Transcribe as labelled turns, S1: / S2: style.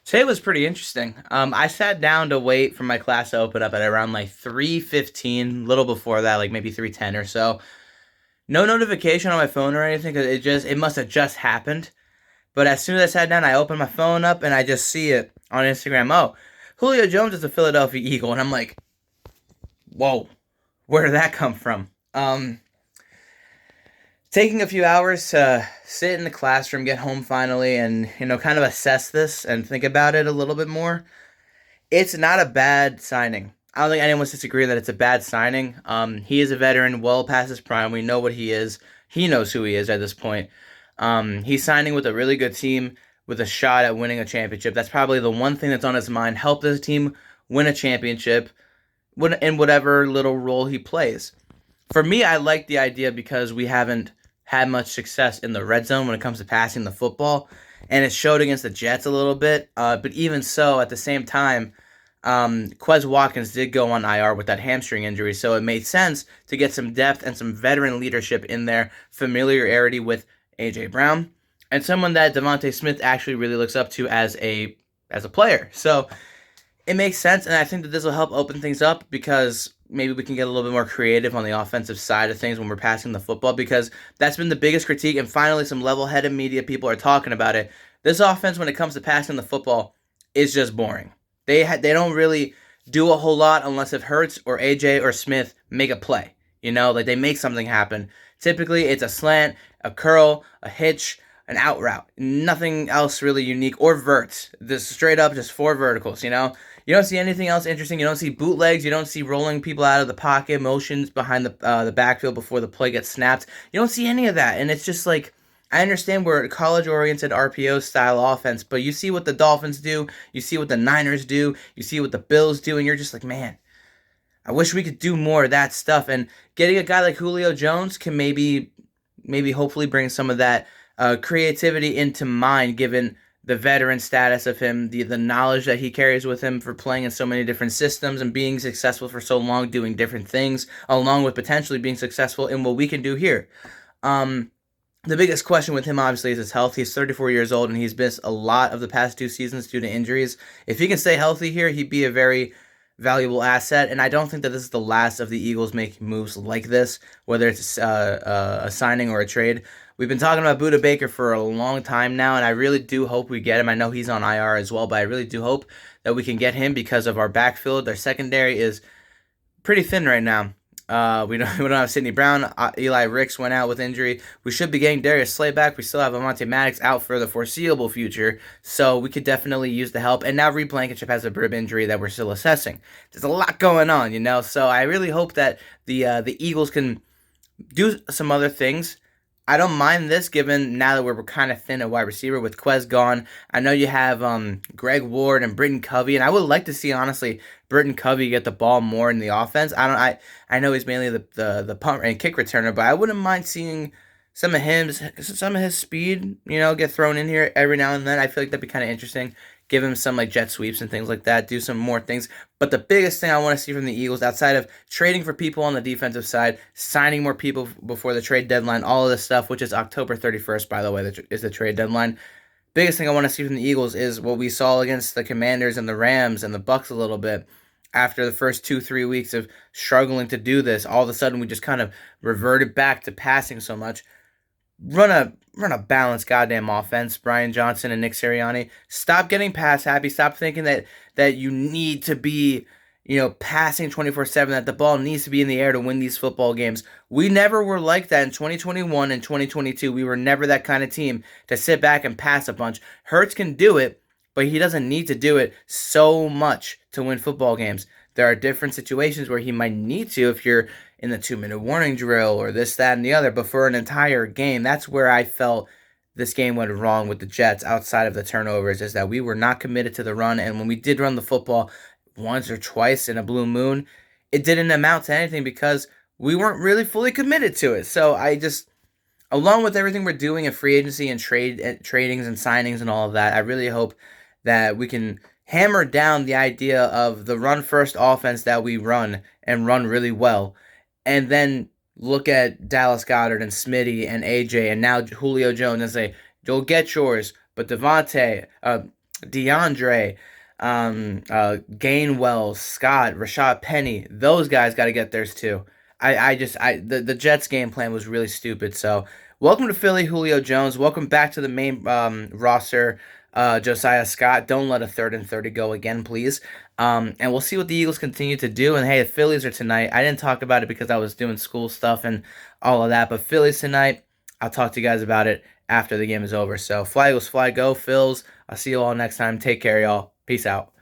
S1: Today was pretty interesting. I sat down to wait for my class to open up at around like 3:15, little before that, like maybe 3:10 or so. No notification on my phone or anything, 'cause it must have just happened. But as soon as I sat down, I opened my phone up and I just see it on Instagram. Oh, Julio Jones is a Philadelphia Eagle, and I'm like, whoa, where did that come from? Taking a few hours to sit in the classroom, get home finally, and kind of assess this and think about it a little bit more. It's not a bad signing. I don't think anyone's disagreeing that it's a bad signing. He is a veteran, well past his prime. We know what he is. He knows who he is at this point. He's signing with a really good team with a shot at winning a championship. That's probably the one thing that's on his mind. Help this team win a championship in whatever little role he plays. For me, I like the idea because we haven't had much success in the red zone when it comes to passing the football, and it showed against the Jets a little bit. But even so, at the same time, Quez Watkins did go on IR with that hamstring injury, so it made sense to get some depth and some veteran leadership in there, familiarity with AJ Brown, and someone that Devontae Smith actually really looks up to as a player. So it makes sense, and I think that this will help open things up because maybe we can get a little bit more creative on the offensive side of things when we're passing the football because that's been the biggest critique, and finally some level-headed media people are talking about it. This offense, when it comes to passing the football, is just boring. They don't really do a whole lot unless if Hurts or AJ or Smith make a play. Like they make something happen. Typically, it's a slant, a curl, a hitch, an out route. Nothing else really unique or verts. Just straight up, just four verticals. You don't see anything else interesting. You don't see bootlegs. You don't see rolling people out of the pocket, motions behind the backfield before the play gets snapped. You don't see any of that, and it's just like I understand we're a college-oriented RPO style offense, but you see what the Dolphins do, you see what the Niners do, you see what the Bills do, and you're just like, man, I wish we could do more of that stuff. And getting a guy like Julio Jones can maybe hopefully bring some of that creativity into mind, given the veteran status of him, the knowledge that he carries with him for playing in so many different systems and being successful for so long, doing different things, along with potentially being successful in what we can do here. Um, the biggest question with him, obviously, is his health. He's 34 years old, and he's missed a lot of the past 2 seasons due to injuries. If he can stay healthy here, he'd be a very valuable asset, and I don't think that this is the last of the Eagles making moves like this, whether it's a signing or a trade. We've been talking about Buda Baker for a long time now, and I really do hope we get him. I know he's on IR as well, but I really do hope that we can get him because of our backfield. Our secondary is pretty thin right now. We don't have Sidney Brown. Eli Ricks went out with injury. We should be getting Darius Slay back. We still have Amante Maddox out for the foreseeable future, so we could definitely use the help. And now Reed Blankenship has a rib injury that we're still assessing. There's a lot going on. So I really hope that the Eagles can do some other things. I don't mind this given now that we're kind of thin at wide receiver with Quez gone. I know you have Greg Ward and Britton Covey, and I would like to see honestly Britton Covey get the ball more in the offense. I know he's mainly the punt and kick returner, but I wouldn't mind seeing some of his speed, get thrown in here every now and then. I feel like that'd be kind of interesting. Give him some like jet sweeps and things like that. Do some more things. But the biggest thing I want to see from the Eagles, outside of trading for people on the defensive side, signing more people before the trade deadline, all of this stuff, which is October 31st, by the way, that is the trade deadline. Biggest thing I want to see from the Eagles is what we saw against the Commanders and the Rams and the Bucks a little bit. After the first 2-3 weeks of struggling to do this, all of a sudden we just kind of reverted back to passing so much. Run a balanced goddamn offense, Brian Johnson and Nick Sirianni. Stop getting pass happy. Stop thinking that you need to be, passing 24/7, that the ball needs to be in the air to win these football games. We never were like that in 2021 and 2022. We were never that kind of team to sit back and pass a bunch. Hurts can do it, but he doesn't need to do it so much to win football games. There are different situations where he might need to if you're in the 2-minute warning drill or this, that, and the other. But for an entire game, that's where I felt this game went wrong with the Jets outside of the turnovers, is that we were not committed to the run. And when we did run the football once or twice in a blue moon, it didn't amount to anything because we weren't really fully committed to it. So along with everything we're doing in free agency and tradings and signings and all of that, I really hope that we can hammer down the idea of the run first offense that we run and run really well, and then look at Dallas Goedert and Smitty and AJ and now Julio Jones and say, you'll get yours, but DeAndre, Gainwell, Scott, Rashad Penny, those guys got to get theirs too. The Jets game plan was really stupid. So welcome to Philly, Julio Jones. Welcome back to the main roster, Josiah Scott. Don't let a 3rd and 30 go again, please. And we'll see what the Eagles continue to do. And hey, the Phillies are tonight. I didn't talk about it because I was doing school stuff and all of that. But Phillies tonight. I'll talk to you guys about it after the game is over. So fly Eagles, fly, go Phils. I'll see you all next time. Take care, y'all. Peace out.